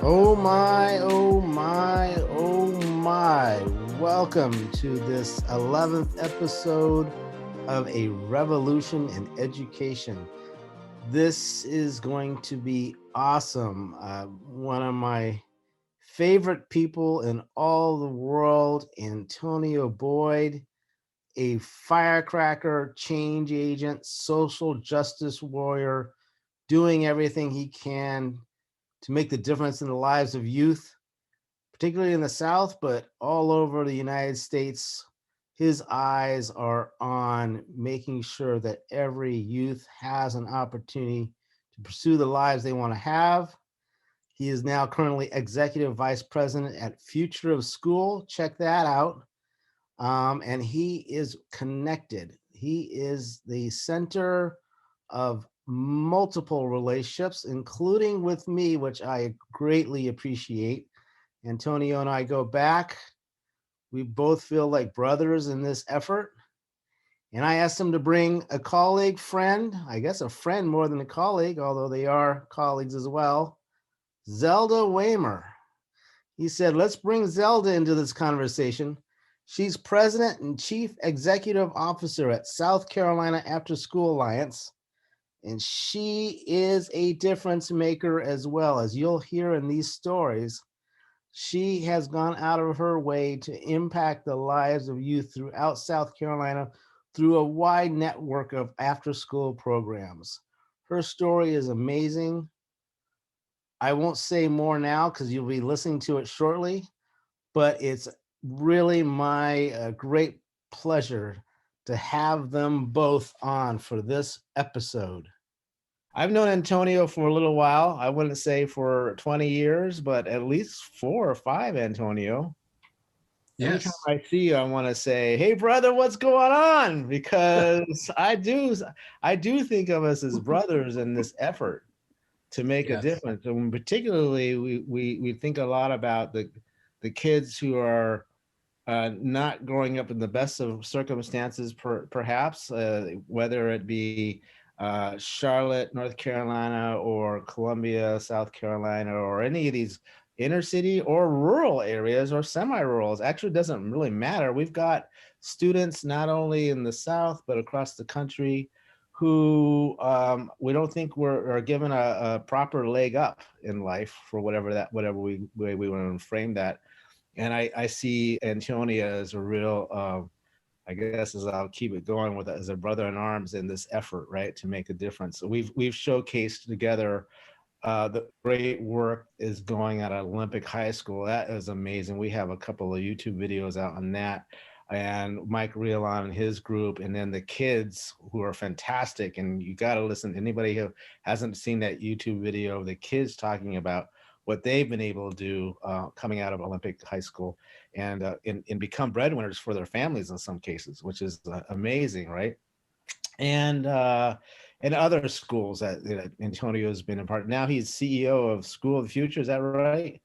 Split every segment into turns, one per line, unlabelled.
Oh my, oh my, oh my. Welcome to this 11th episode of A Revolution in Education. This is going to be awesome. One of my favorite people in all the world, Antonio Boyd, a firecracker, change agent, social justice warrior, doing everything he can to make the difference in the lives of youth, particularly in the South, but all over the United States. His eyes are on making sure that every youth has an opportunity to pursue the lives they want to have. He is now currently executive vice president at Future of School. Check that out. And he is connected. He is the center of multiple relationships, including with me, which I greatly appreciate. Antonio and I go back. We both feel like brothers in this effort. And I asked him to bring a colleague, friend, I guess a friend more than a colleague, although they are colleagues as well, Zelda Waymer. He said, let's bring Zelda into this conversation. She's president and chief executive officer at South Carolina Afterschool Alliance. And she is a difference maker as well, as you'll hear in these stories. She has gone out of her way to impact the lives of youth throughout South Carolina through a wide network of after-school programs. Her story is amazing. I won't say more now because you'll be listening to it shortly, but it's really my great pleasure to have them both on for this episode. I've known Antonio for a little while. I wouldn't say for 20 years, but at least 4 or 5, Antonio. Every time
Yes.
I see you, I want to say, "Hey, brother, what's going on?" Because I do think of us as brothers in this effort to make a
Yes.
difference. And particularly, we think a lot about the kids who are not growing up in the best of circumstances, perhaps, whether it be Charlotte, North Carolina, or Columbia, South Carolina, or any of these inner city or rural areas or semi-rural. Actually, doesn't really matter. We've got students not only in the South, but across the country who we don't think are given a proper leg up in life for whatever way we want to frame that. And I see Antonia as a real, I guess, as I'll keep it going with as a brother in arms in this effort, right, to make a difference. So we've showcased together the great work is going at Olympic High School. That is amazing. We have a couple of YouTube videos out on that. And Mike Rielon and his group, and then the kids who are fantastic. And you got to listen. Anybody who hasn't seen that YouTube video of the kids talking about what they've been able to do coming out of Olympic High School and become breadwinners for their families in some cases, which is amazing, right? And other schools that Antonio's been a part of. Now he's CEO of School of the Future. Is that right?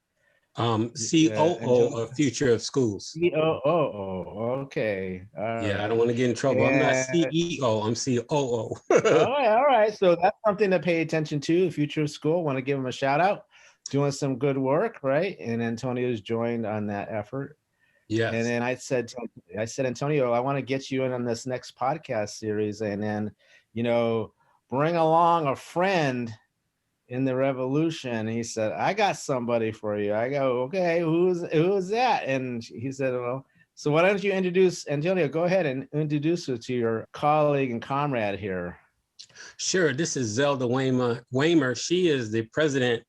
COO of Future of Schools.
COO. Okay. All
Yeah, I
right.
don't want to get in trouble. I'm not
And
CEO. I'm COO.
all right. So that's something to pay attention to. Future of School. Want to give him a shout out. Doing some good work, right? And Antonio's joined on that effort. And
Yes.
then I said, Antonio, I want to get you in on this next podcast series, and then, bring along a friend in the revolution. He said, I got somebody for you. I go, okay, who's that? And he said, well, so why don't you introduce Antonio? Go ahead and introduce her to your colleague and comrade here.
Sure. This is Zelda Waymer. She is the president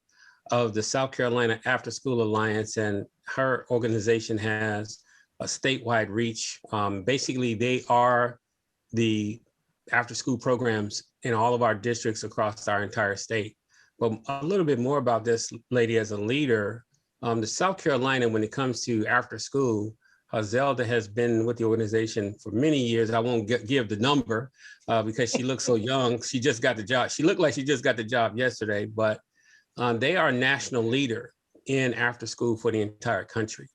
of the South Carolina Afterschool Alliance, and her organization has a statewide reach. Basically, they are the after-school programs in all of our districts across our entire state. But a little bit more about this lady as a leader. The South Carolina, when it comes to after school, Zelda has been with the organization for many years. I won't give the number because she looks so young. She just got the job. She looked like she just got the job yesterday, but they are a national leader in after school for the entire country.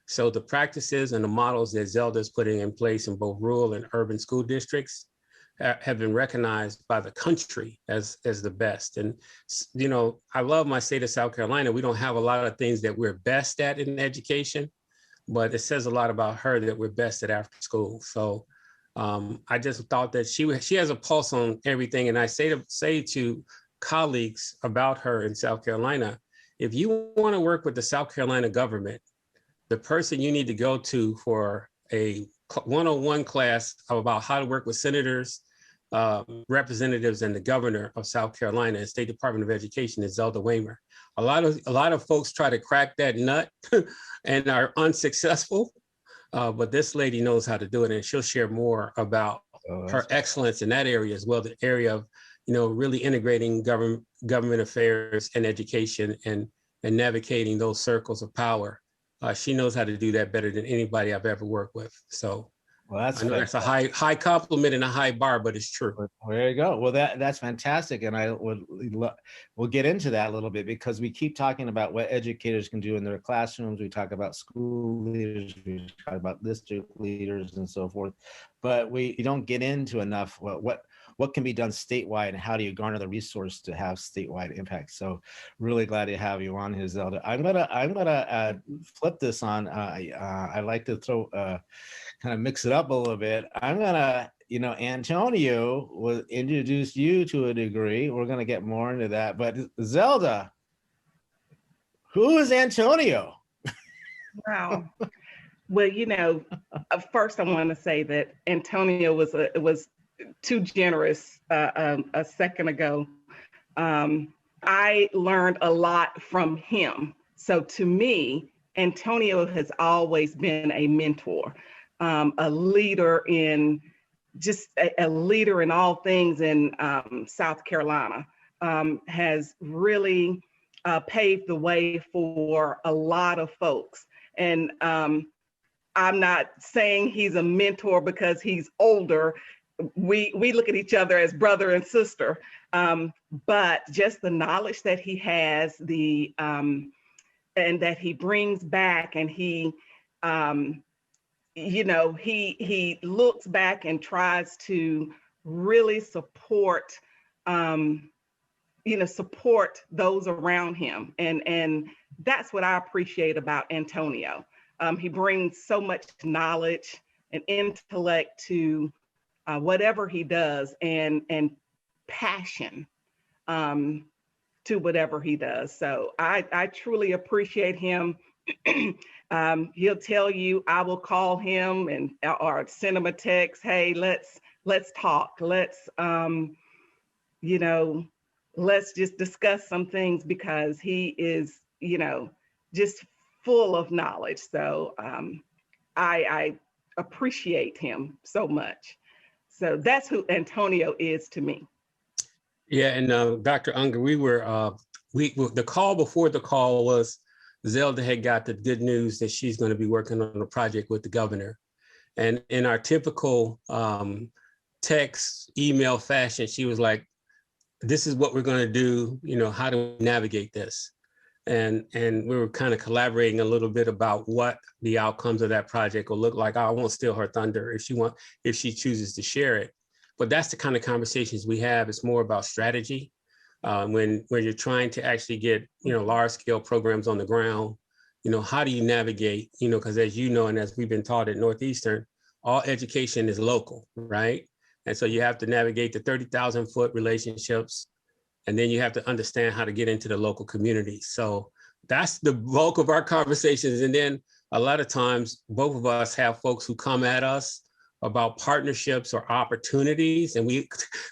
So the practices and the models that Zelda is putting in place in both rural and urban school districts have been recognized by the country as the best. And, you know, I love my state of South Carolina. We don't have a lot of things that we're best at in education, but it says a lot about her that we're best at after school. So I just thought that she has a pulse on everything. And I say to colleagues about her in South Carolina, if you want to work with the South Carolina government, the person you need to go to for a one-on-one class about how to work with senators, representatives, and the governor of South Carolina and State Department of Education is Zelda Waymer. A lot of folks try to crack that nut and are unsuccessful, but this lady knows how to do it, and she'll share more about her excellence in that area as well, the area of, you know, really integrating government affairs and education and navigating those circles of power. She knows how to do that better than anybody I've ever worked with. So
well, that's
I know that's a high compliment and a high bar, but it's true.
Well, there you go. Well, that's fantastic, and we'll get into that a little bit, because we keep talking about what educators can do in their classrooms. We talk about school leaders, we talk about district leaders, and so forth, but we don't get into enough what can be done statewide, and how do you garner the resource to have statewide impact. So really glad to have you on here, Zelda. I'm gonna flip this on. I like to throw kind of mix it up a little bit. I'm gonna, you know, Antonio will introduce you to a degree. We're gonna get more into that, but Zelda, who is Antonio?
Wow. Well, you know, first I want to say that Antonio was too generous a second ago. I learned a lot from him. So to me, Antonio has always been a mentor, a leader in a leader in all things in South Carolina, has really paved the way for a lot of folks. And I'm not saying he's a mentor because he's older. We look at each other as brother and sister, but just the knowledge that he has, and that he brings back, and he, you know, he looks back and tries to really support, you know, support those around him, and that's what I appreciate about Antonio. He brings so much knowledge and intellect to whatever he does, and passion to whatever he does. So I truly appreciate him. He'll tell you, I will call him or send him a text. Hey, let's talk. Let's you know, let's just discuss some things, because he is, you know, just full of knowledge. So I appreciate him so much. So that's who Antonio is to me.
Yeah, and Dr. Unger, the call before the call was Zelda had got the good news that she's going to be working on a project with the governor. And in our typical text, email fashion, she was like, this is what we're going to do. You know, how do we navigate this? And we were kind of collaborating a little bit about what the outcomes of that project will look like. I won't steal her thunder if she chooses to share it. But that's the kind of conversations we have. It's more about strategy. When you're trying to actually get, you know, large scale programs on the ground, you know, how do you navigate, you know, because as you know, and as we've been taught at Northeastern, all education is local, right? And so you have to navigate the 30,000 foot relationships, and then you have to understand how to get into the local community. So that's the bulk of our conversations. And then a lot of times, both of us have folks who come at us about partnerships or opportunities, and we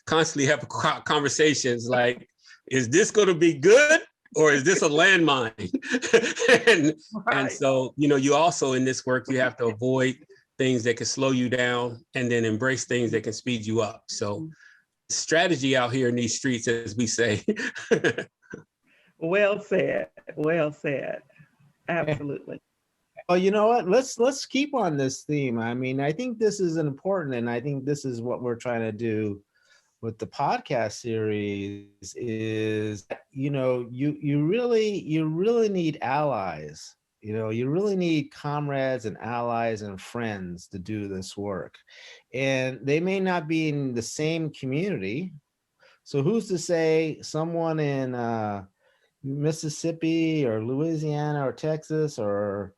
constantly have conversations like, is this going to be good, or is this a landmine? and so, you know, you also in this work, you have to avoid things that can slow you down, and then embrace things that can speed you up. So strategy out here in these streets, as we say.
Well said. Well said. Absolutely.
Well, you know what? Let's keep on this theme. I mean, I think this is important, and I think this is what we're trying to do with the podcast series. Is, you know, you really need allies You know, you really need comrades and allies and friends to do this work. And they may not be in the same community. So who's to say someone in Mississippi or Louisiana or Texas or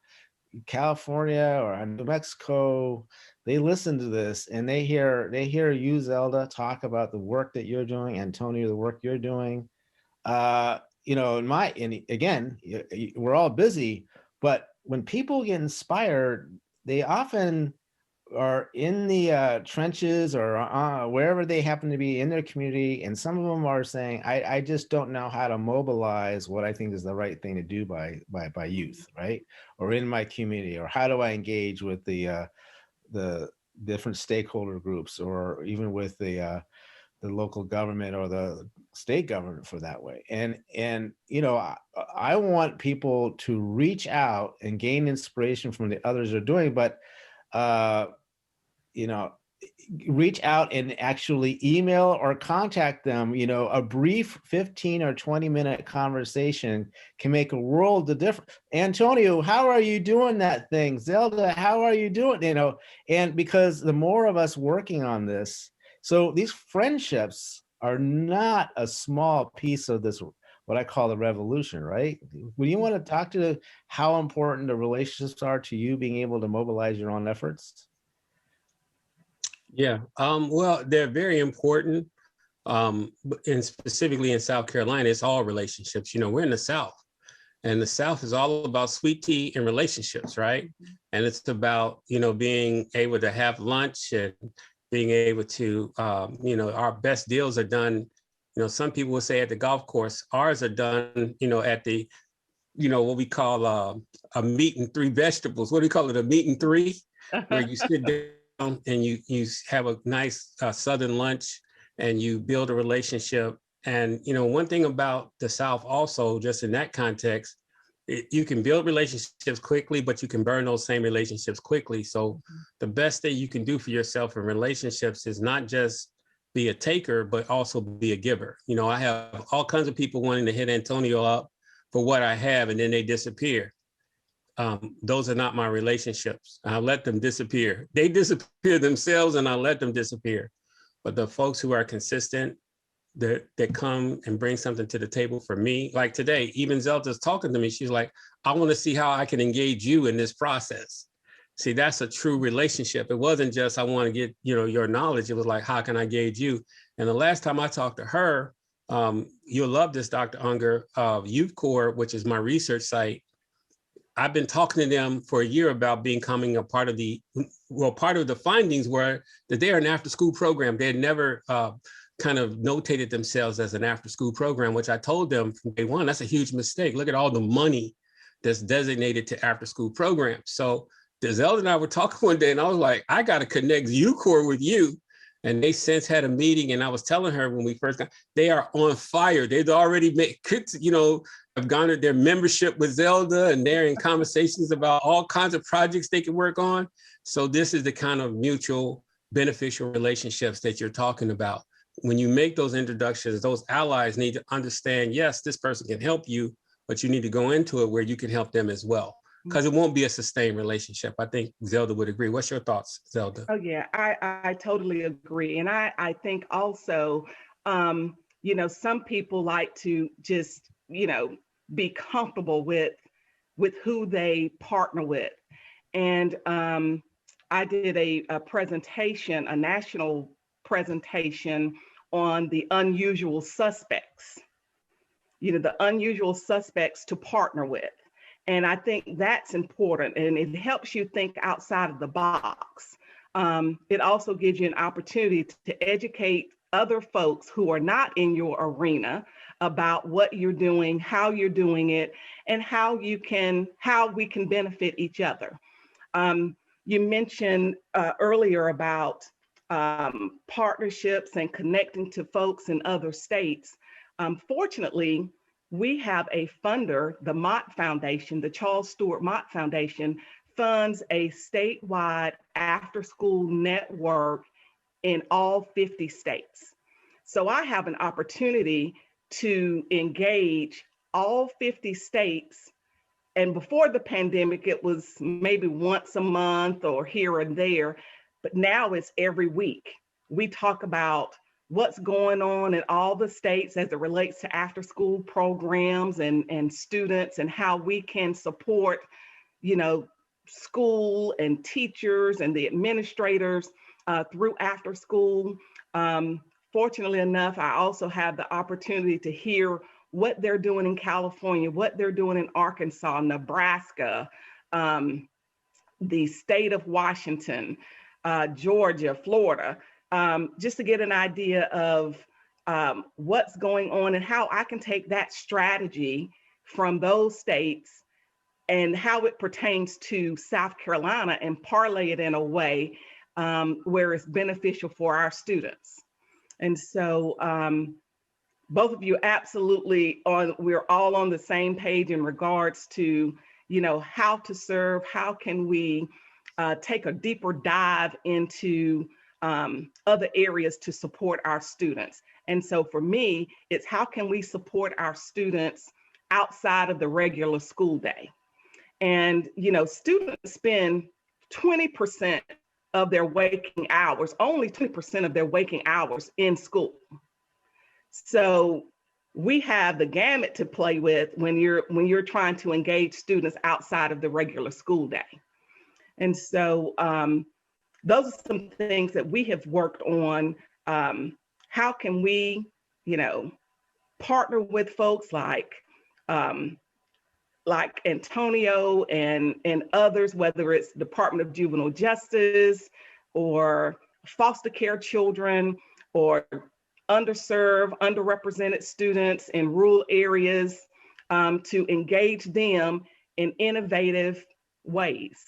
California or New Mexico, they listen to this and they hear you, Zelda, talk about the work that you're doing, Antonio, the work you're doing. You know, and again, we're all busy, but when people get inspired, they often are in the trenches or wherever they happen to be in their community, and some of them are saying, I just don't know how to mobilize what I think is the right thing to do by youth, right? Or in my community, or how do I engage with the different stakeholder groups, or even with the local government or the state government for that way. And you know, I want people to reach out and gain inspiration from the others are doing, but you know, reach out and actually email or contact them. You know, a brief 15 or 20-minute conversation can make a world of difference. Antonio, how are you doing that thing? Zelda, how are you doing? You know, and because the more of us working on this, so these friendships are not a small piece of this, what I call the revolution, right? Would you want to talk to how important the relationships are to you being able to mobilize your own efforts?
Yeah, well, they're very important. And specifically in South Carolina, it's all relationships. You know, we're in the South, and the South is all about sweet tea and relationships, right? And it's about, you know, being able to have lunch and being able to, you know, our best deals are done. You know, some people will say at the golf course. Ours are done, you know, at the, you know, what we call a meat and three vegetables. What do we call it? A meat and three, where you sit down and you have a nice Southern lunch and you build a relationship. And, you know, one thing about the South also, just in that context, you can build relationships quickly, but you can burn those same relationships quickly. So the best thing you can do for yourself in relationships is not just be a taker, but also be a giver. You know, I have all kinds of people wanting to hit Antonio up for what I have, and then they disappear. Those are not my relationships. I let them disappear. They disappear themselves and I let them disappear. But the folks who are consistent, that come and bring something to the table for me, like today, even Zelda's talking to me. She's like, I want to see how I can engage you in this process. See, that's a true relationship. It wasn't just, I want to get, you know, your knowledge. It was like, how can I engage you? And the last time I talked to her, you'll love this, Dr. Unger, Youth Corps, which is my research site. I've been talking to them for a year about becoming a part of the, well, part of the findings were that they're an after school program. They had never kind of notated themselves as an after school program, which I told them from day one, that's a huge mistake. Look at all the money that's designated to after school programs. So Zelda and I were talking one day and I was like, I got to connect Youth Corps with you. And they since had a meeting, and I was telling her when we first got, they are on fire. They've already made, you know, have garnered their membership with Zelda, and they're in conversations about all kinds of projects they can work on. So this is the kind of mutual beneficial relationships that you're talking about. When you make those introductions, those allies need to understand, yes, this person can help you, but you need to go into it where you can help them as well, because it won't be a sustained relationship. I think Zelda would agree. What's your thoughts, Zelda?
Oh yeah, I totally agree. And I think also, you know, some people like to just, you know, be comfortable with who they partner with. And I did a presentation, a national presentation on the unusual suspects, you know, the unusual suspects to partner with. And I think that's important, and it helps you think outside of the box. It also gives you an opportunity to educate other folks who are not in your arena about what you're doing, how you're doing it, and how we can benefit each other. You mentioned earlier about partnerships and connecting to folks in other states. Fortunately, we have a funder, the Mott Foundation, the Charles Stewart Mott Foundation, funds a statewide after-school network in all 50 states. So I have an opportunity to engage all 50 states And before the pandemic, it was maybe once a month or here and there, but now it's every week. We talk about what's going on in all the states as it relates to after school programs and students, and how we can support, school and teachers and the administrators through after school. Fortunately enough, I also have the opportunity to hear what they're doing in California, what they're doing in Arkansas, Nebraska, the state of Washington, Georgia, Florida, just to get an idea of what's going on and how I can take that strategy from those states and how it pertains to South Carolina and parlay it in a way where it's beneficial for our students. And so both of you absolutely we're all on the same page in regards to, how to serve, how can we take a deeper dive into other areas to support our students. And so for me, it's how can we support our students outside of the regular school day? And, students spend 20% of their waking hours, only 20% of their waking hours in school. So we have the gamut to play with when you're trying to engage students outside of the regular school day. And so those are some things that we have worked on. How can we, partner with folks like Antonio and others, whether it's Department of Juvenile Justice or foster care children or underserved, underrepresented students in rural areas, to engage them in innovative ways.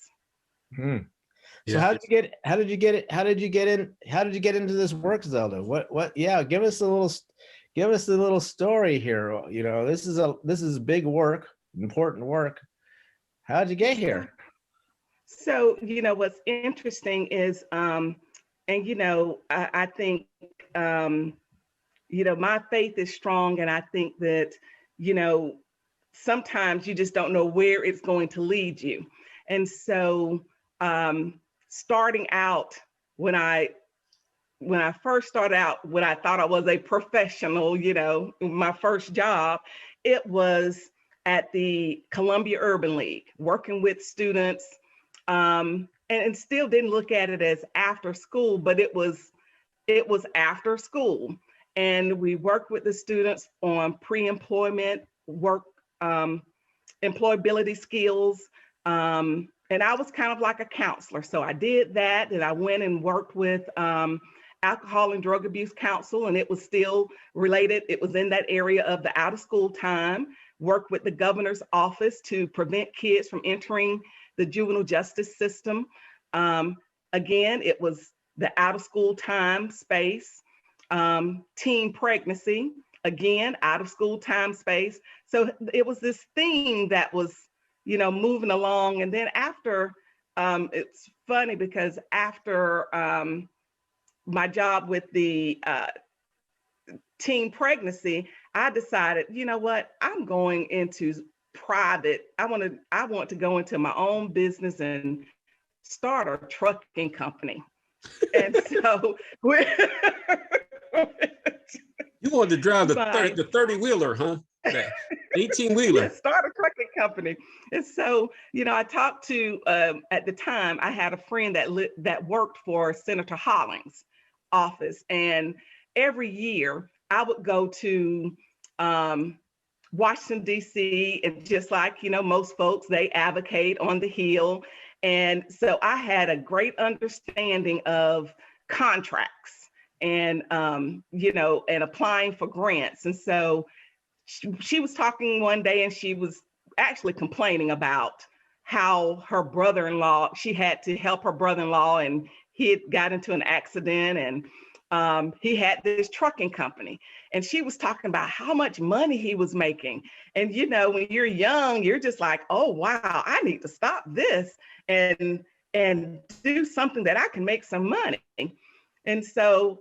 So yeah. How did you get into this work, Zelda? Yeah, give us a little story here. This is big work, important work. How did you get here?
So, what's interesting is, I think, my faith is strong, and I think that, sometimes you just don't know where it's going to lead you. And so starting out, when I first started out, when I thought I was a professional, my first job, it was at the Columbia Urban League, working with students, and still didn't look at it as after school, but it was after school. And we worked with the students on pre-employment work, employability skills. And I was kind of like a counselor. So I did that, and I went and worked with Alcohol and Drug Abuse Council, and it was still related. It was in that area of the out of school time. Worked with the governor's office to prevent kids from entering the juvenile justice system. Again, it was the out of school time space. Teen pregnancy, again, out of school time space. So it was this theme that was, moving along. And then after, it's funny because after my job with the teen pregnancy, I decided, I'm going into private. I want to go into my own business and start a trucking company. And so
you wanted to drive the 30-wheeler, huh? 18-wheeler.
Yeah, start a trucking company. And so, I talked to, at the time, I had a friend that worked for Senator Hollings' office. And every year I would go to Washington, D.C., and just like, most folks, they advocate on the Hill. And so I had a great understanding of contracts and, and applying for grants. And so she was talking one day, and she was actually complaining about how her brother-in-law, she had to help her brother-in-law, and he had got into an accident, and he had this trucking company. And she was talking about how much money he was making. And, when you're young, you're just like, oh, wow, I need to stop this and do something that I can make some money. And so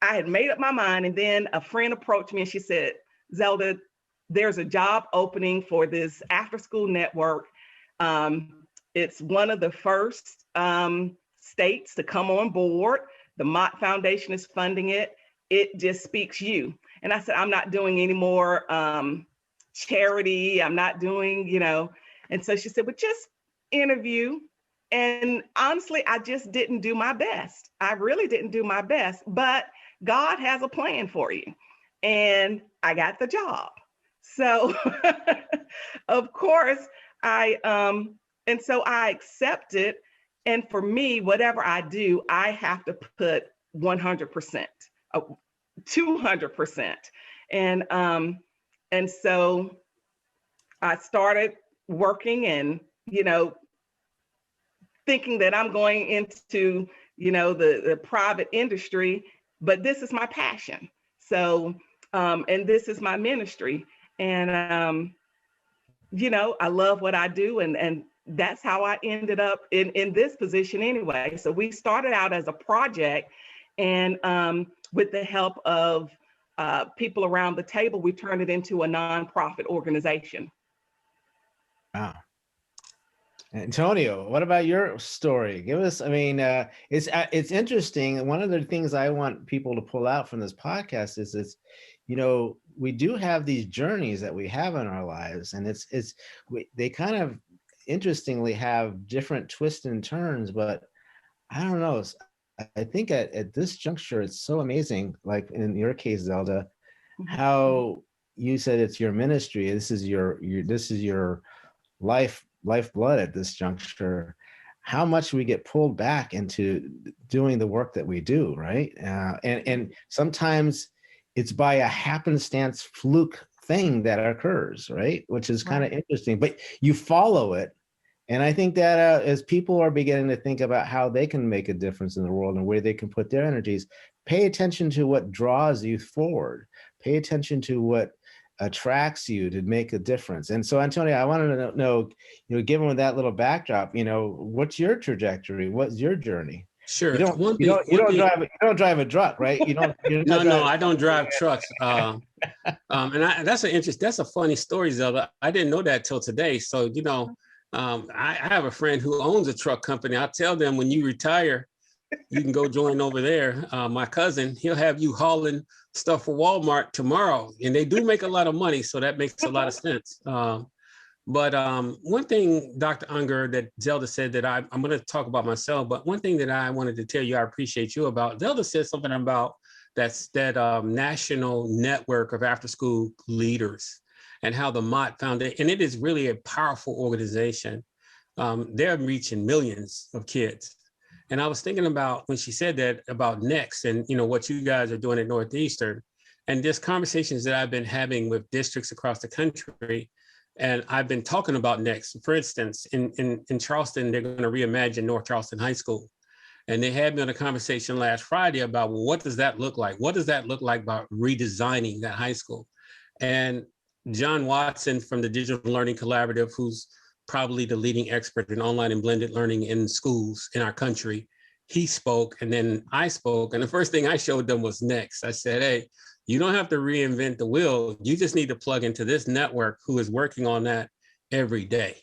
I had made up my mind. And then a friend approached me, and she said, Zelda, there's a job opening for this after school network. It's one of the first states to come on board. The Mott Foundation is funding it. It just speaks you. And I said, I'm not doing any more charity. I'm not doing, And so she said, well, just interview. And honestly, I just didn't do my best. I really didn't do my best, but God has a plan for you. And I got the job. So of course and so I accepted. And for me, whatever I do, I have to put 100%, 200%. And so I started working and, thinking that I'm going into, the private industry, but this is my passion. So, and this is my ministry. And, I love what I do. And that's how I ended up in this position anyway. So we started out as a project, and with the help of people around the table, we turned it into a nonprofit organization.
Wow. Antonio, what about your story? Give us, it's interesting. And one of the things I want people to pull out from this podcast is we do have these journeys that we have in our lives, and they kind of interestingly have different twists and turns, but I don't know. I think at this juncture, it's so amazing, like in your case, Zelda, how you said it's your ministry. This is your lifeblood at this juncture. How much we get pulled back into doing the work that we do, right? And sometimes it's by a happenstance fluke thing that occurs, right? Which is kind of interesting, but you follow it. And I think that as people are beginning to think about how they can make a difference in the world and where they can put their energies, pay attention to what draws you forward. Pay attention to what attracts you to make a difference. And so, Antonio, I wanted to know, given that little backdrop, what's your trajectory? What's your journey?
Sure.
You don't drive a truck, right?
No, I don't drive trucks. And that's a funny story, Zelda. I didn't know that till today. So, I have a friend who owns a truck company. I tell them, when you retire, you can go join over there. My cousin, he'll have you hauling stuff for Walmart tomorrow, and they do make a lot of money. So that makes a lot of sense. But one thing, Dr. Unger, that Zelda said that I'm going to talk about myself, but one thing that I wanted to tell you, I appreciate you about, Zelda said something about that national network of after-school leaders and how the Mott Foundation, and it is really a powerful organization. They're reaching millions of kids. And I was thinking about, when she said that, about Next and, what you guys are doing at Northeastern, and just conversations that I've been having with districts across the country. And I've been talking about Next. For instance, in Charleston, they're going to reimagine North Charleston High School. And they had me on a conversation last Friday about, well, what does that look like? What does that look like about redesigning that high school? And John Watson from the Digital Learning Collaborative, who's probably the leading expert in online and blended learning in schools in our country, he spoke, and then I spoke. And the first thing I showed them was Next. I said, hey, you don't have to reinvent the wheel. You just need to plug into this network who is working on that every day.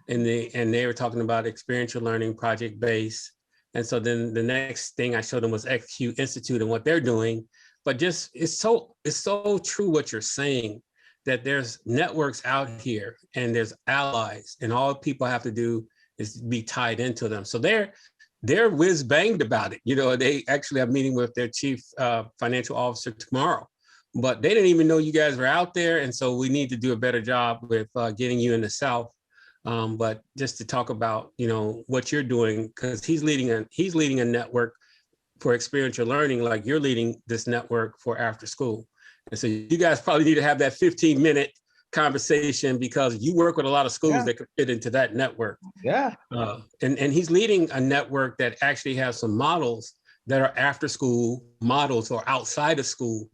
And they were talking about experiential learning, project-based. And so then the next thing I showed them was XQ Institute and what they're doing. But just, it's so true what you're saying, that there's networks out here and there's allies, and all people have to do is be tied into them. So they're whiz banged about it. They actually have a meeting with their chief financial officer tomorrow, but they didn't even know you guys were out there. And so we need to do a better job with getting you in the South. But just to talk about, what you're doing, because he's leading a network for experiential learning, like you're leading this network for after school. And so you guys probably need to have that 15-minute conversation, because you work with a lot of schools that could fit into that network.
Yeah.
And he's leading a network that actually has some models that are after school models or outside of school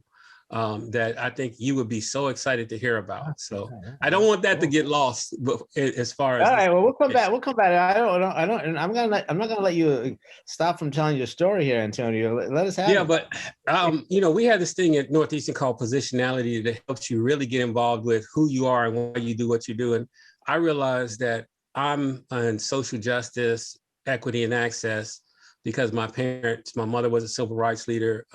that I think you would be so excited to hear about. So I don't want that to get lost as far as.
All right, well, we'll come back. We'll come back. I don't. And I'm not gonna let you stop from telling your story here, Antonio. Let us have it.
Yeah, but we have this thing at Northeastern called Positionality that helps you really get involved with who you are and why you do what you do. And I realized that I'm in social justice, equity, and access because my mother was a civil rights leader,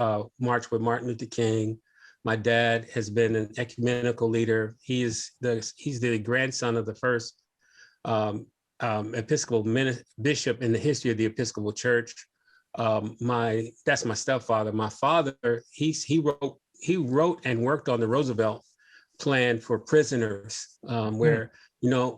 marched with Martin Luther King. My dad has been an ecumenical leader. He's the grandson of the first Episcopal bishop in the history of the Episcopal Church. That's my stepfather. My father, he wrote and worked on the Roosevelt plan for prisoners, where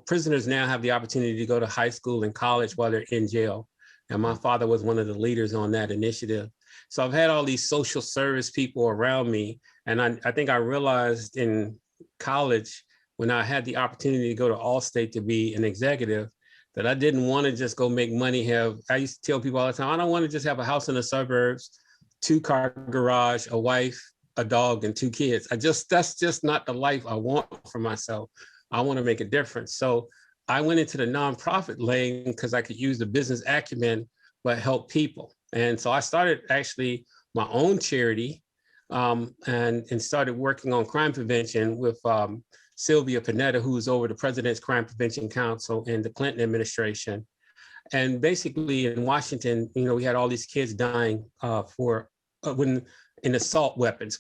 prisoners now have the opportunity to go to high school and college while they're in jail. And my father was one of the leaders on that initiative. So I've had all these social service people around me. And I think I realized in college, when I had the opportunity to go to Allstate to be an executive, that I didn't want to just go make money. I used to tell people all the time, I don't want to just have a house in the suburbs, 2-car garage, a wife, a dog, and 2 kids. That's just not the life I want for myself. I want to make a difference. So I went into the nonprofit lane because I could use the business acumen, but help people. And so I started actually my own charity and started working on crime prevention with Sylvia Panetta, who's over the President's Crime Prevention Council in the Clinton administration. And basically in Washington, we had all these kids dying in assault weapons.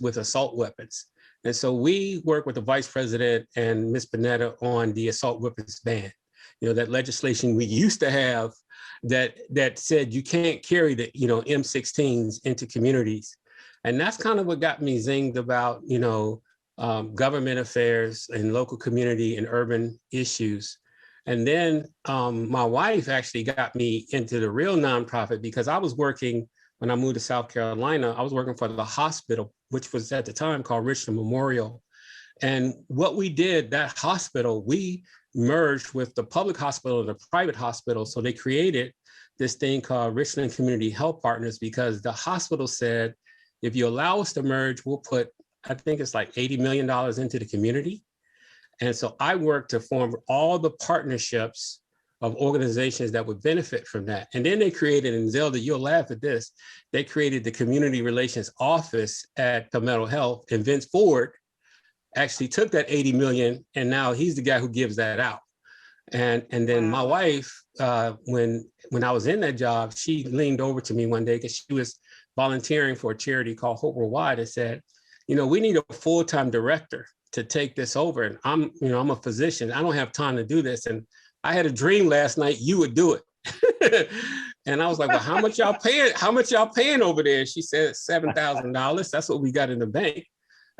And so we worked with the vice president and Ms. Panetta on the assault weapons ban. That legislation we used to have that said you can't carry the M16s into communities. And that's kind of what got me zinged about government affairs and local community and urban issues. And then my wife actually got me into the real nonprofit because I was working, when I moved to South Carolina, I was working for the hospital, which was at the time called Richland Memorial. And what we did, that hospital, we merged with the public hospital and the private hospital. So they created this thing called Richland Community Health Partners because the hospital said, if you allow us to merge, we'll put, I think it's like $80 million into the community. And so I worked to form all the partnerships of organizations that would benefit from that. And then they created, and Zelda, you'll laugh at this, they created the Community Relations Office at Palmetto Health, and Vince Ford actually took that 80 million, and now he's the guy who gives that out. And then my wife, when I was in that job, she leaned over to me one day because she was volunteering for a charity called Hope Worldwide and said, we need a full-time director to take this over. And I'm a physician. I don't have time to do this. And I had a dream last night you would do it. And I was like, well, how much y'all paying? How much y'all paying over there? She said $7,000. That's what we got in the bank.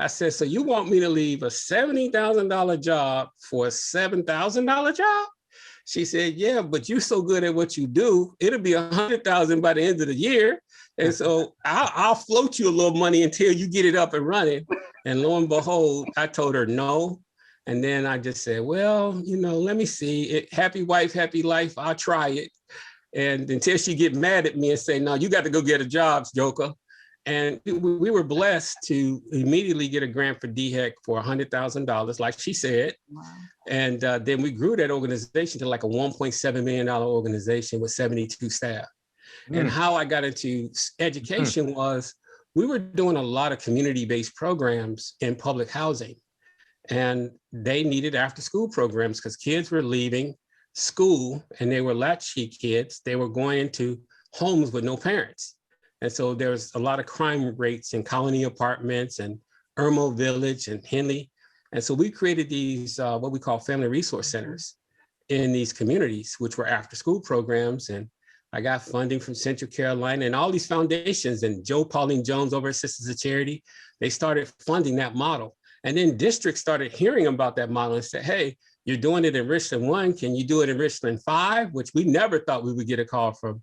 I said, so you want me to leave a $70,000 job for a $7,000 job? She said, yeah, but you're so good at what you do, it'll be $100,000 by the end of the year. And so I'll float you a little money until you get it up and running. And lo and behold, I told her no. And then I just said, well, let me see. Happy wife, happy life. I'll try it. And until she get mad at me and say, no, you got to go get a job, Joker. And we were blessed to immediately get a grant for DHEC for $100,000, like she said. Wow. And then we grew that organization to like a $1.7 million organization with 72 staff. And how I got into education was we were doing a lot of community-based programs in public housing. And they needed after-school programs because kids were leaving school and they were latchkey kids. They were going into homes with no parents. And so there's a lot of crime rates in Colony Apartments and Irmo Village and Henley. And so we created these, what we call family resource centers in these communities, which were after-school programs. And I got funding from Central Carolina and all these foundations, and Joe Pauline Jones over at Sisters of Charity, they started funding that model. And then districts started hearing about that model and said, hey, you're doing it in Richland 1, can you do it in Richland 5? Which we never thought we would get a call from.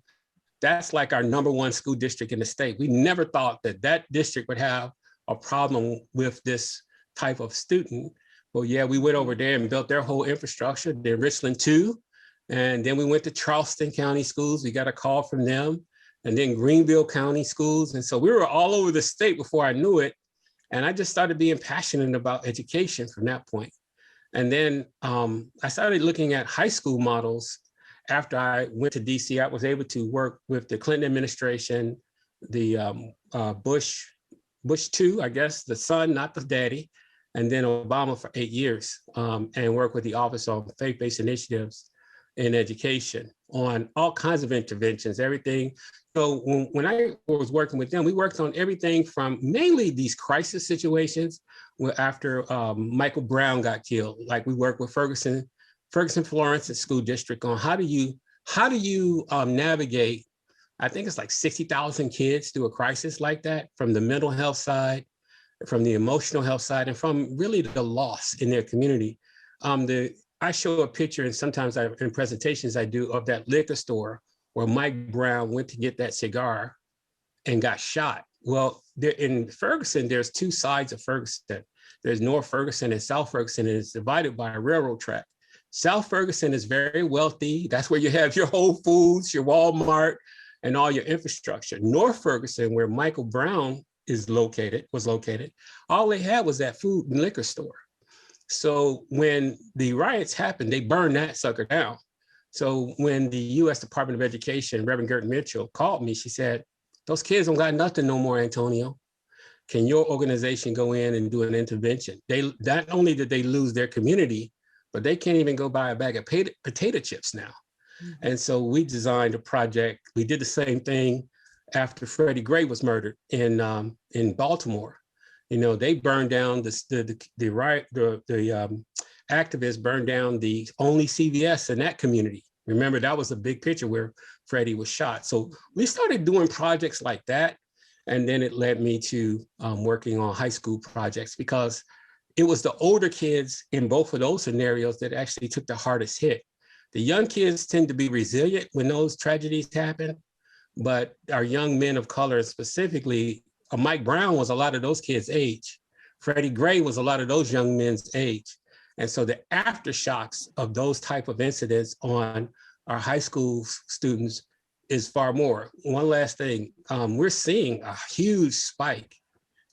That's like our #1 school district in the state. We never thought that that district would have a problem with this type of student. Well, yeah, we went over there and built their whole infrastructure, then Richland 2. And then we went to Charleston County Schools. We got a call from them, and then Greenville County Schools. And so we were all over the state before I knew it. And I just started being passionate about education from that point. And then I started looking at high school models. After I went to DC, I was able to work with the Clinton administration, the Bush 2, I guess, the son, not the daddy, and then Obama for 8 years, and work with the Office on Faith-Based Initiatives in Education on all kinds of interventions, everything. So when I was working with them, we worked on everything from mainly these crisis situations after Michael Brown got killed. Like we worked with Ferguson Florence School District on how do you navigate, I think it's like 60,000 kids through a crisis like that, from the mental health side, from the emotional health side, and from really the loss in their community. I show a picture, and sometimes in presentations I do, of that liquor store where Mike Brown went to get that cigar and got shot. Well, in Ferguson, there's two sides of Ferguson. There's North Ferguson and South Ferguson, and it's divided by a railroad track. South Ferguson is very wealthy. That's where you have your Whole Foods, your Walmart, and all your infrastructure. North Ferguson, where Michael Brown was located, all they had was that food and liquor store. So when the riots happened, they burned that sucker down. So when the U.S. Department of Education, Reverend Gert Mitchell, called me, she said, those kids don't got nothing no more, Antonio. Can your organization go in and do an intervention? Not only did they lose their community, but they can't even go buy a bag of potato chips now. Mm-hmm. And so we designed a project. We did the same thing after Freddie Gray was murdered in Baltimore. You know, they burned down the activists burned down the only CVS in that community. Remember, that was a big picture where Freddie was shot. So we started doing projects like that. And then it led me to working on high school projects, because it was the older kids in both of those scenarios that actually took the hardest hit. The young kids tend to be resilient when those tragedies happen, but our young men of color, specifically, Mike Brown was a lot of those kids' age. Freddie Gray was a lot of those young men's age. And so the aftershocks of those type of incidents on our high school students is far more. One last thing, we're seeing a huge spike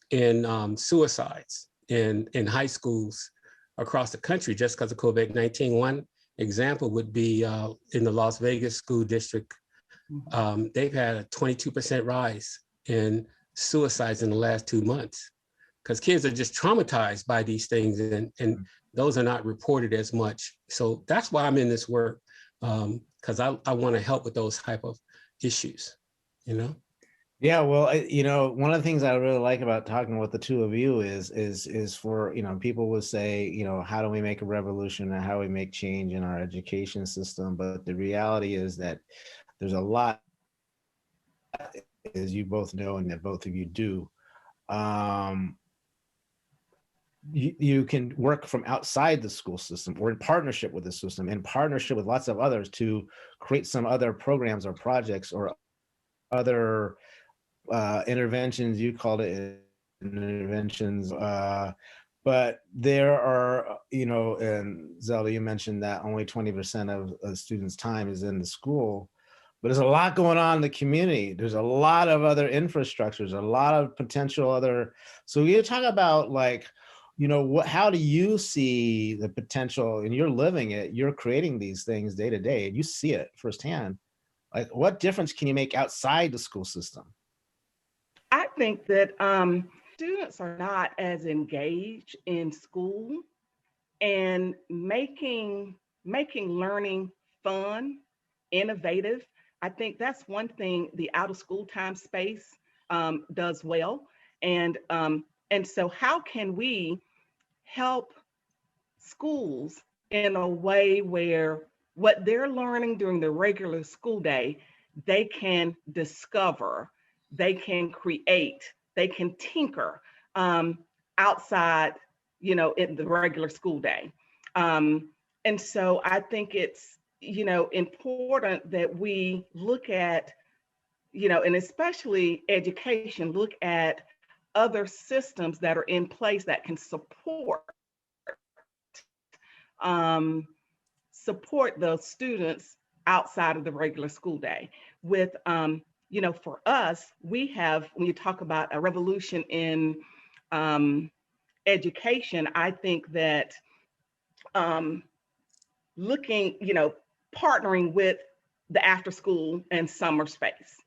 in suicides in high schools across the country just because of COVID-19. One example would be in the Las Vegas school district. They've had a 22% rise in suicides in the last 2 months, because kids are just traumatized by these things, and those are not reported as much. So that's why I'm in this work, because I want to help with those type of issues, you know?
Yeah, well, you know, one of the things I really like about talking with the two of you is for, you know, people would say, you know, how do we make a revolution and how do we make change in our education system? But the reality is that there's a lot, as you both know, and that both of you do. You can work from outside the school system or in partnership with the system, in partnership with lots of others to create some other programs or projects or other interventions. You called it interventions, but there are, you know, and Zelda, you mentioned that only 20% of students' time is in the school, but there's a lot going on in the community. There's a lot of other infrastructures, a lot of potential other. So you talk about, like, you know, how do you see the potential, and you're living it, you're creating these things day to day, and you see it firsthand. Like, what difference can you make outside the school system?
I think that students are not as engaged in school, and making learning fun, innovative. I think that's one thing the out of school time space does well. And so how can we help schools in a way where what they're learning during the regular school day, they can discover, they can create, they can tinker outside, you know, in the regular school day. And so I think it's, you know, important that we look at, you know, and especially education, look at other systems that are in place that can support those students outside of the regular school day. With, you know, for us, we have, when you talk about a revolution in education, I think that looking, partnering with the after school and summer space.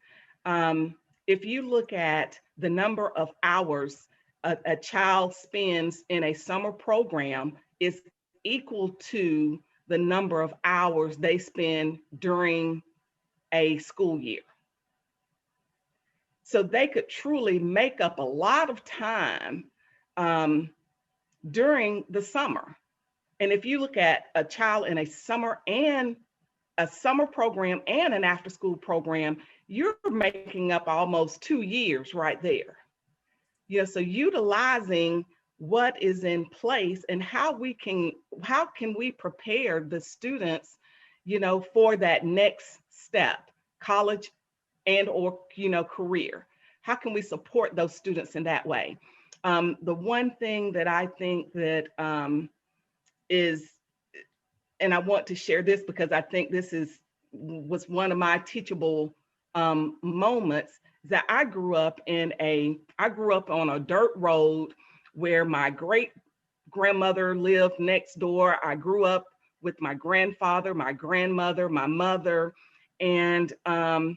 If you look at the number of hours a child spends in a summer program is equal to the number of hours they spend during a school year. So they could truly make up a lot of time during the summer. And if you look at a child in a summer program and an after school program, you're making up almost 2 years right there. So utilizing what is in place and how can we prepare the students, for that next step, college and or, career. How can we support those students in that way? The one thing that I think that is, and I want to share this because I think this was one of my teachable moments, that I grew up on a dirt road where my great grandmother lived next door. I grew up with my grandfather, my grandmother, my mother, and I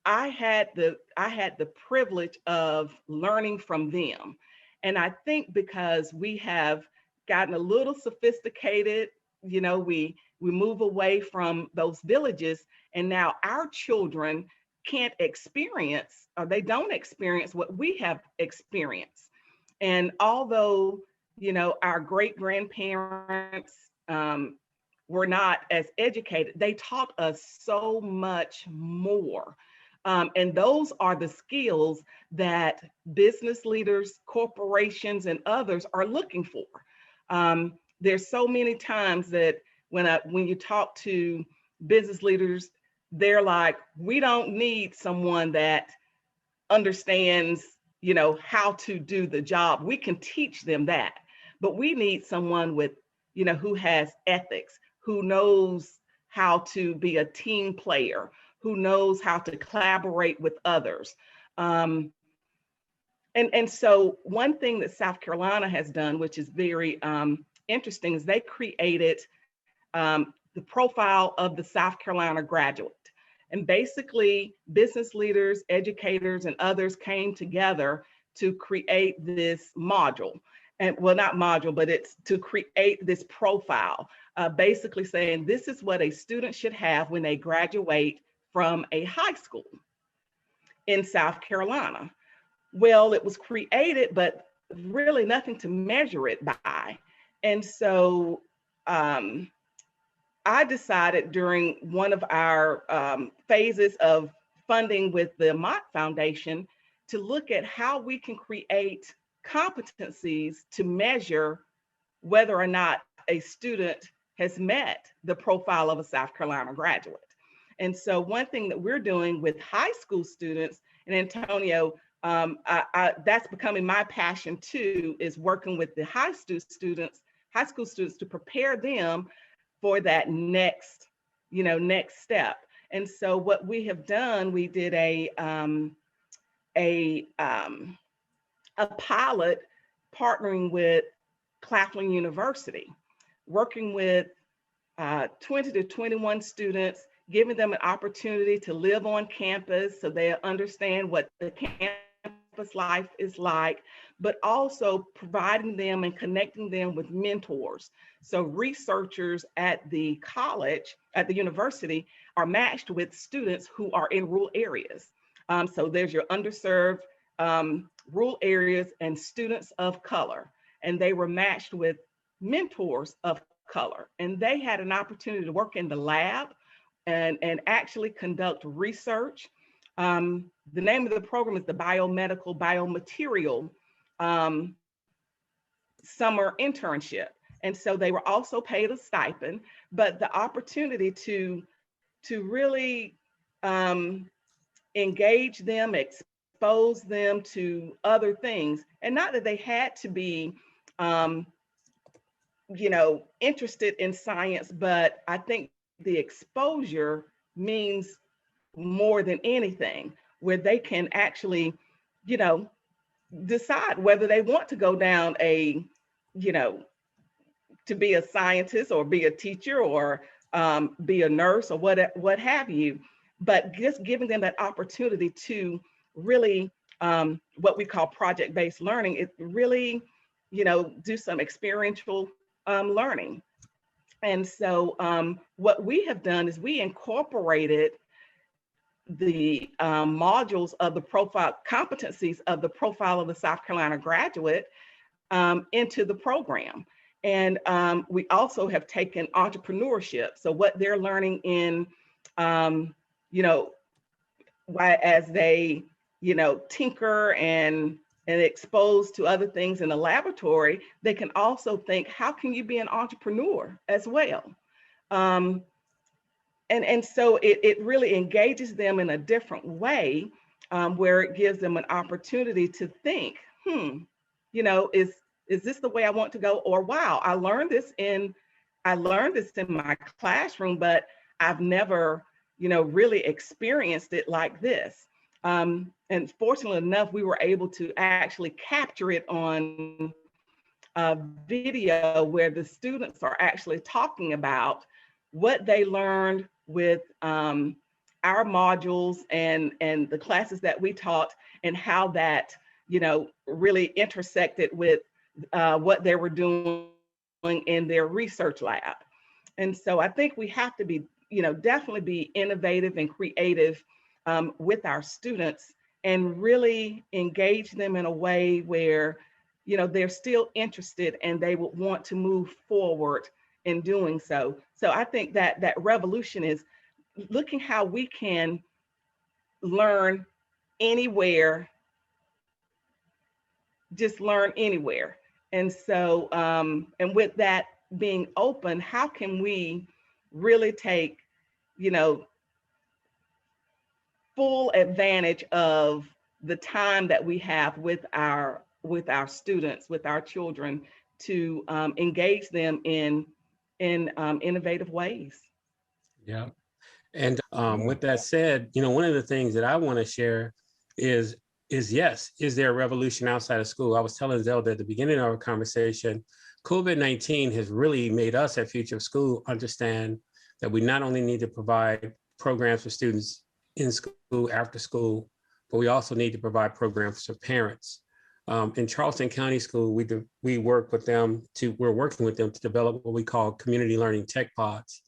had the privilege of learning from them. And I think because we have gotten a little sophisticated, we move away from those villages, and now our children can't experience, or they don't experience what we have experienced. And although, our great grandparents were not as educated, they taught us so much more. And those are the skills that business leaders, corporations, and others are looking for. There's so many times that when you talk to business leaders, they're like, we don't need someone that understands, how to do the job. We can teach them that, but we need someone with, who has ethics, who knows how to be a team player, who knows how to collaborate with others. And so one thing that South Carolina has done, which is very interesting, is they created the profile of the South Carolina graduate. And basically, business leaders, educators, and others came together to create this module. And well, not module, but it's to create this profile, basically saying this is what a student should have when they graduate from a high school in South Carolina. Well, it was created, but really nothing to measure it by. And so I decided during one of our phases of funding with the Mott Foundation to look at how we can create competencies to measure whether or not a student has met the profile of a South Carolina graduate. And so one thing that we're doing with high school students, and Antonio, that's becoming my passion too, is working with the high school students to prepare them for that next step. And so what we have done, we did a pilot partnering with Claflin University, working with 20 to 21 students, giving them an opportunity to live on campus so they understand what the campus life is like, but also providing them and connecting them with mentors. So researchers at the college, at the university, are matched with students who are in rural areas. So there's your underserved rural areas and students of color, and they were matched with mentors of color. And they had an opportunity to work in the lab and actually conduct research. The name of the program is the Biomedical Biomaterial Summer Internship. And so they were also paid a stipend, but the opportunity to really engage them, expose them to other things. And not that they had to be, interested in science, but I think the exposure means more than anything, where they can actually, decide whether they want to go down a, you know, to be a scientist or be a teacher or be a nurse or what have you. But just giving them that opportunity to really what we call project-based learning, it really, you know, do some experiential learning. And so what we have done is we incorporated the modules of the profile competencies of the profile of the South Carolina graduate into the program. And we also have taken entrepreneurship. So what they're learning in, you know, why as they, you know, tinker and exposed to other things in the laboratory, they can also think, how can you be an entrepreneur as well? And so it really engages them in a different way, where it gives them an opportunity to think, you know, is this the way I want to go? Or wow, I learned this in my classroom, but I've never, you know, really experienced it like this. And fortunately enough, we were able to actually capture it on a video where the students are actually talking about what they learned with our modules and the classes that we taught, and how that, you know, really intersected with what they were doing in their research lab. And so I think we have to be, you know, definitely be innovative and creative with our students, and really engage them in a way where, you know, they're still interested and they would want to move forward in doing so. So I think that that revolution is looking how we can learn anywhere, just learn anywhere. And so, and with that being open, how can we really take, you know, full advantage of the time that we have with our students, with our children, to engage them in innovative ways.
Yeah. And with that said, you know, one of the things that I want to share is yes, is there a revolution outside of school? I was telling Zelda at the beginning of our conversation, COVID-19 has really made us at Future of School understand that we not only need to provide programs for students in school, after school, but we also need to provide programs for parents. In Charleston County School, we're working with them to develop what we call community learning tech pods.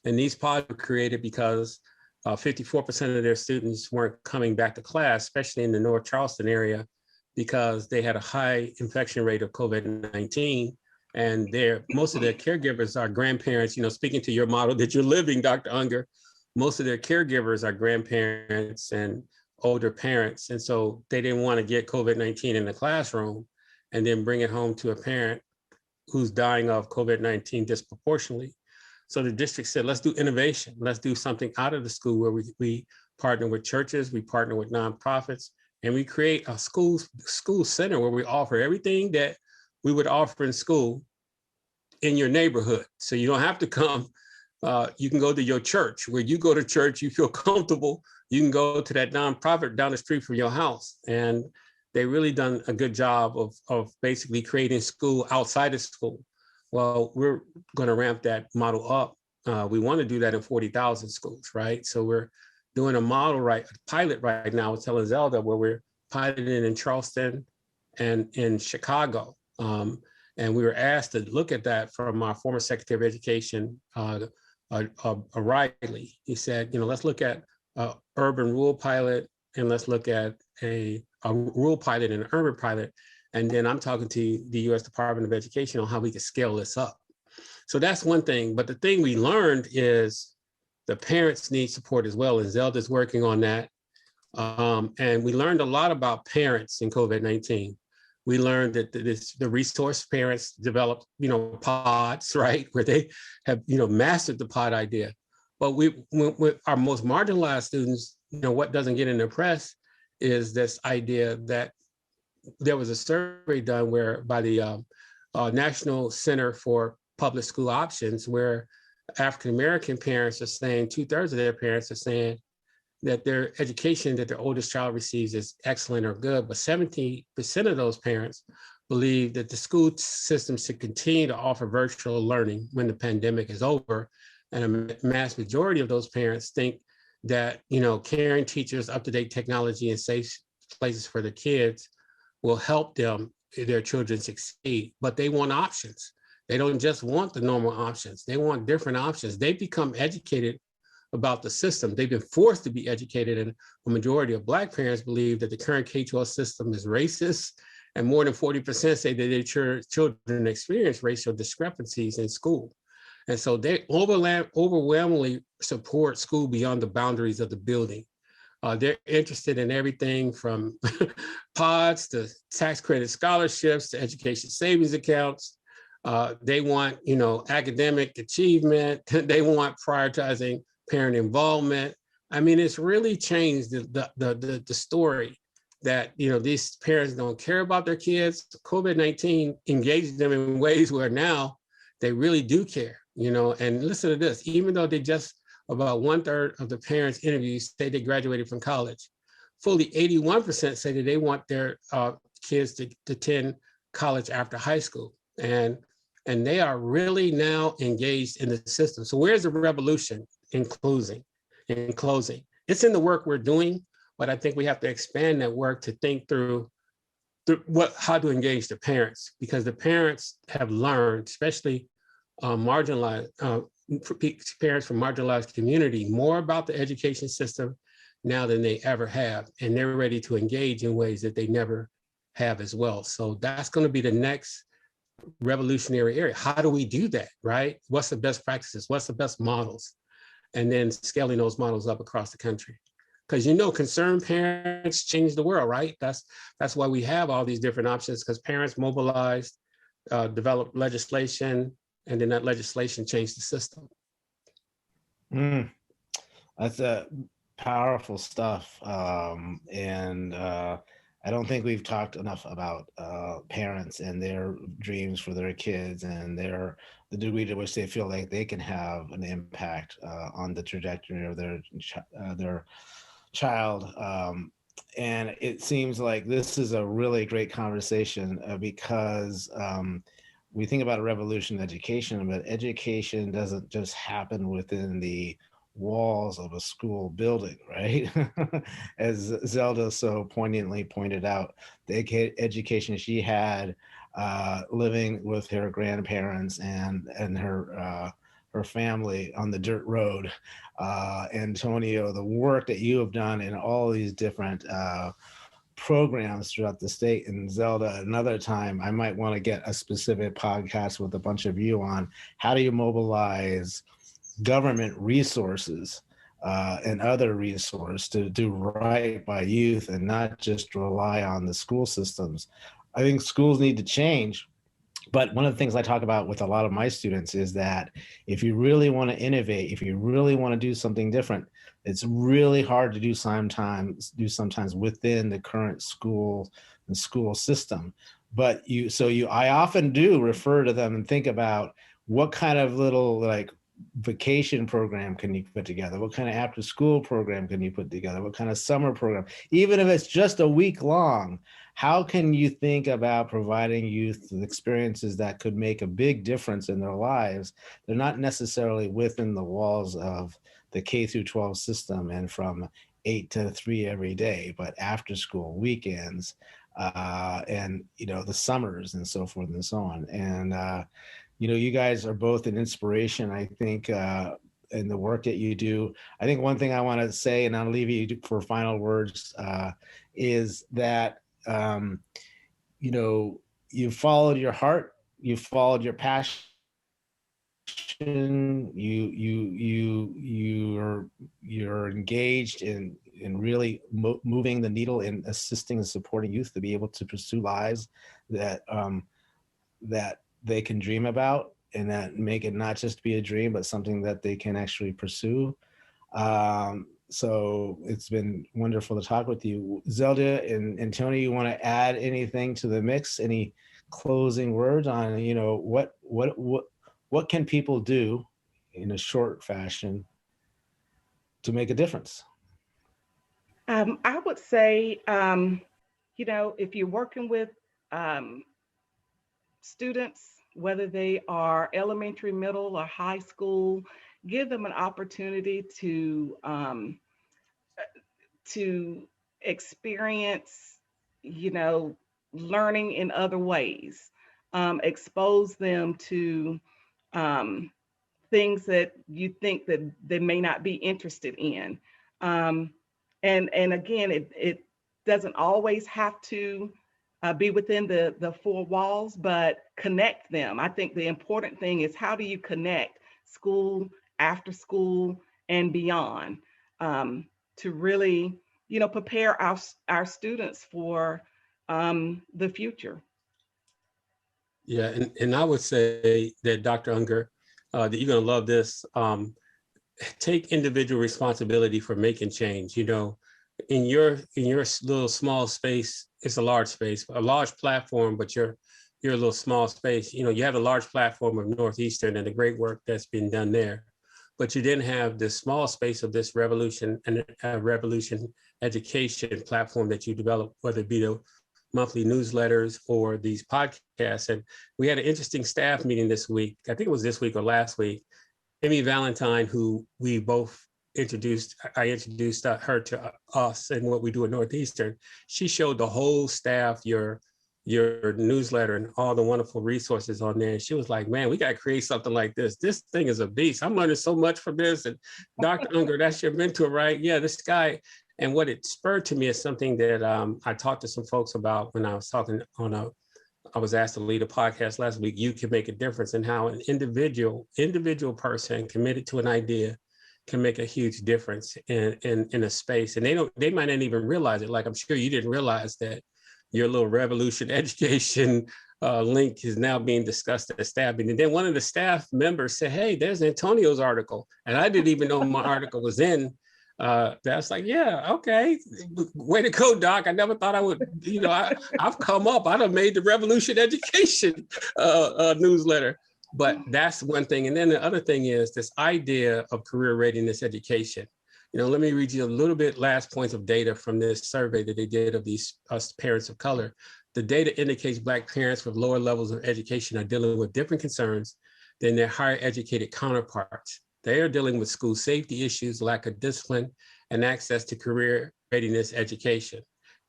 And these pods were created because 54% of their students weren't coming back to class, especially in the North Charleston area, because they had a high infection rate of COVID-19. And most of their caregivers are grandparents. You know, speaking to your model that you're living, Dr. Unger, most of their caregivers are grandparents and older parents. And so they didn't want to get COVID-19 in the classroom and then bring it home to a parent who's dying of COVID-19 disproportionately. So the district said, let's do innovation. Let's do something out of the school where we partner with churches, we partner with nonprofits, and we create a school center where we offer everything that we would offer in school in your neighborhood. So you don't have to come. You can go to your church. Where you go to church, you feel comfortable. You can go to that nonprofit down the street from your house. And they really done a good job of basically creating school outside of school. Well, we're going to ramp that model up. We want to do that in 40,000 schools, right? So we're doing a pilot right now with Zelda, where we're piloting in Charleston and in Chicago. And we were asked to look at that from our former Secretary of Education, Riley. He said, you know, let's look at urban rural pilot, and let's look at a rural pilot and an urban pilot. And then I'm talking to the U.S. Department of Education on how we can scale this up. So that's one thing. But the thing we learned is the parents need support as well. And Zelda's working on that. And we learned a lot about parents in COVID-19. We learned that the resource parents developed, you know, pods, right, where they have, you know, mastered the pod idea. But with our most marginalized students, you know, what doesn't get in the press is this idea that there was a survey done by the National Center for Public School Options, where African-American parents are saying, 2/3 of their parents are saying that their education that their oldest child receives is excellent or good, but 70% of those parents believe that the school system should continue to offer virtual learning when the pandemic is over. And a mass majority of those parents think that, caring teachers, up-to-date technology, and safe places for their kids will help their children succeed, but they want options. They don't just want the normal options. They want different options. They become educated about the system. They've been forced to be educated, and a majority of Black parents believe that the current K-12 system is racist, and more than 40% say that their children experience racial discrepancies in school. And so they overwhelmingly support school beyond the boundaries of the building. They're interested in everything from pods to tax credit scholarships to education savings accounts. They want, academic achievement. They want prioritizing parent involvement. I mean, it's really changed the story that, these parents don't care about their kids. COVID-19 engaged them in ways where now they really do care, and listen to this, even though about 1/3 of the parents interviewed say they graduated from college, fully 81% say that they want their kids to attend college after high school. And they are really now engaged in the system. So where's the revolution in closing? It's in the work we're doing, but I think we have to expand that work to think through how to engage the parents, because the parents have learned, especially marginalized parents from marginalized community, more about the education system now than they ever have, and they're ready to engage in ways that they never have as well. So that's going to be the next revolutionary area. How do we do that, right? What's the best practices? What's the best models? And then scaling those models up across the country. Because concerned parents change the world, right? That's why we have all these different options, because parents mobilized, developed legislation, and then that legislation changed the system.
That's powerful stuff. And I don't think we've talked enough about parents and their dreams for their kids and the degree to which they feel like they can have an impact on the trajectory of their child. And it seems like this is a really great conversation because we think about a revolution in education, but education doesn't just happen within the walls of a school building, right? As Zelda so poignantly pointed out, the education she had living with her grandparents and her family on the dirt road. Antonio, the work that you have done in all these different programs throughout the state, and Zelda, another time I might want to get a specific podcast with a bunch of you on how do you mobilize government resources and other resources to do right by youth and not just rely on the school systems. I think schools need to change. But one of the things I talk about with a lot of my students is that if you really want to innovate, if you really want to do something different, it's really hard to do sometimes within the current school system. But I often do refer to them and think about what kind of little vacation program can you put together? What kind of after school program can you put together? What kind of summer program? Even if it's just a week long, how can you think about providing youth with experiences that could make a big difference in their lives? They're not necessarily within the walls of the K through 12 system and from 8 to 3 every day, but after school, weekends, and the summers and so forth and so on. And you guys are both an inspiration, I think, in the work that you do. I think one thing I want to say, and I'll leave you for final words, is that you followed your heart, you followed your passion, you're engaged in really moving the needle in assisting and supporting youth to be able to pursue lives that they can dream about, and that make it not just be a dream, but something that they can actually pursue. So it's been wonderful to talk with you. Zelda and Tony, you want to add anything to the mix? Any closing words on, what can people do in a short fashion to make a difference?
I would say, if you're working with um, students, whether they are elementary, middle, or high school, give them an opportunity to experience, you know, learning in other ways. Expose them to um, things that you think that they may not be interested in. Um, and again, it doesn't always have to be within the four walls, but connect them. I think the important thing is, how do you connect school, after school, and beyond, to really, prepare our students for the future.
Yeah, and I would say that Dr. Unger, that you're gonna love this. Take individual responsibility for making change. In your little small space, it's a large space, a large platform, but you're a little small space. You have a large platform of Northeastern and the great work that's been done there, but you didn't have the small space of this revolution and revolution education platform that you developed, whether it be the monthly newsletters or these podcasts. And we had an interesting staff meeting this week. I think it was this week or last week. Amy Valentine, who we both introduced, I introduced her to us and what we do at Northeastern. She showed the whole staff your newsletter and all the wonderful resources on there. And she was like, man, we got to create something like this. This thing is a beast. I'm learning so much from this. And Dr. Unger, that's your mentor, right? Yeah, this guy. And what it spurred to me is something that I talked to some folks about when I was talking I was asked to lead a podcast last week. You can make a difference in how an individual person committed to an idea can make a huge difference in a space. And they might not even realize it. Like, I'm sure you didn't realize that your little revolution education link is now being discussed at staff. And then one of the staff members said, hey, there's Antonio's article. And I didn't even know my article was in. That's like, yeah, okay, way to go, Doc. I never thought I would, I've come up, I'd have made the revolution education newsletter. But that's one thing. And then the other thing is this idea of career readiness education. Let me read you a little bit last points of data from this survey that they did of these us parents of color. The data indicates Black parents with lower levels of education are dealing with different concerns than their higher educated counterparts. They are dealing with school safety issues, lack of discipline, and access to career readiness education.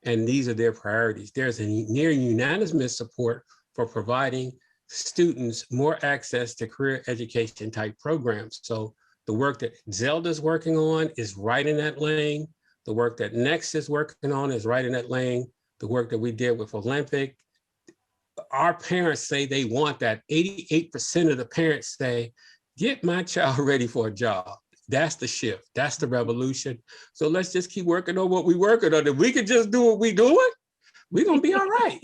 And these are their priorities. There's a near unanimous support for providing students more access to career education type programs. So the work that Zelda's working on is right in that lane. The work that Next is working on is right in that lane. The work that we did with Olympic, our parents say they want that. 88% of the parents say, get my child ready for a job. That's the shift. That's the revolution. So let's just keep working on what we're working on. If we could just do what we're doing, we're going to be all right.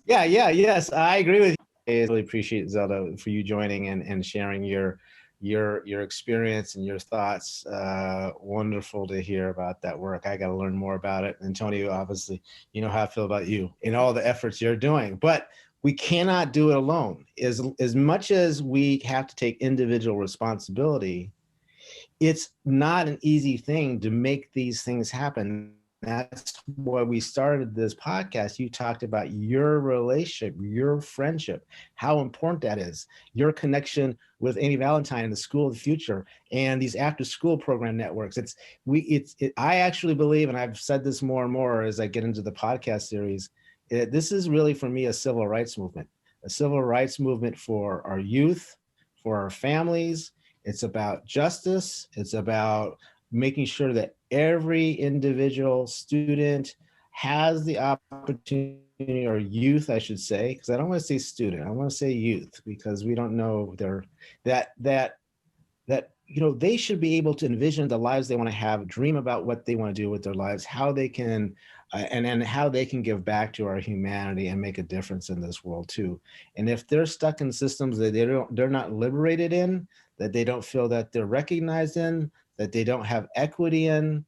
Yes, I agree with you. I really appreciate, Zelda, for you joining and sharing your experience and your thoughts. Wonderful to hear about that work. I got to learn more about it. Antonio, obviously, you know how I feel about you and all the efforts you're doing, but we cannot do it alone. As much as we have to take individual responsibility, it's not an easy thing to make these things happen. That's why we started this podcast. You talked about your relationship, your friendship, how important that is, your connection with Amy Valentine and the School of the Future and these after school program networks. I actually believe, and I've said this more and more as I get into the podcast series, this is really for me a civil rights movement for our youth, for our families. It's about justice. It's about making sure that every individual student has the opportunity, or youth, I should say, because I don't want to say student, I want to say youth, because we don't know that they should be able to envision the lives they want to have, dream about what they want to do with their lives, how they can, and how they can give back to our humanity and make a difference in this world too. And if they're stuck in systems that they're not liberated in, that they don't feel that they're recognized in, that they don't have equity in,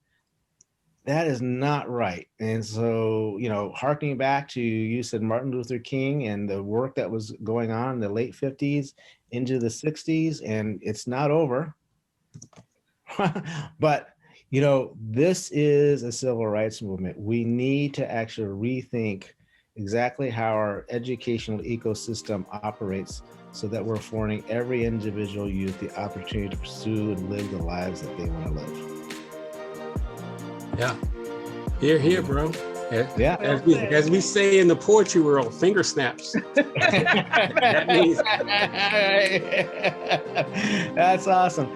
that is not right. And so, harkening back to, you said Martin Luther King and the work that was going on in the late 50s into the 60s, and it's not over. But You know, this is a civil rights movement. We need to actually rethink exactly how our educational ecosystem operates so that we're affording every individual youth the opportunity to pursue and live the lives that they want to live.
Yeah. Here, bro.
Yeah.
As we say in the poetry world, finger snaps. That means
That's awesome.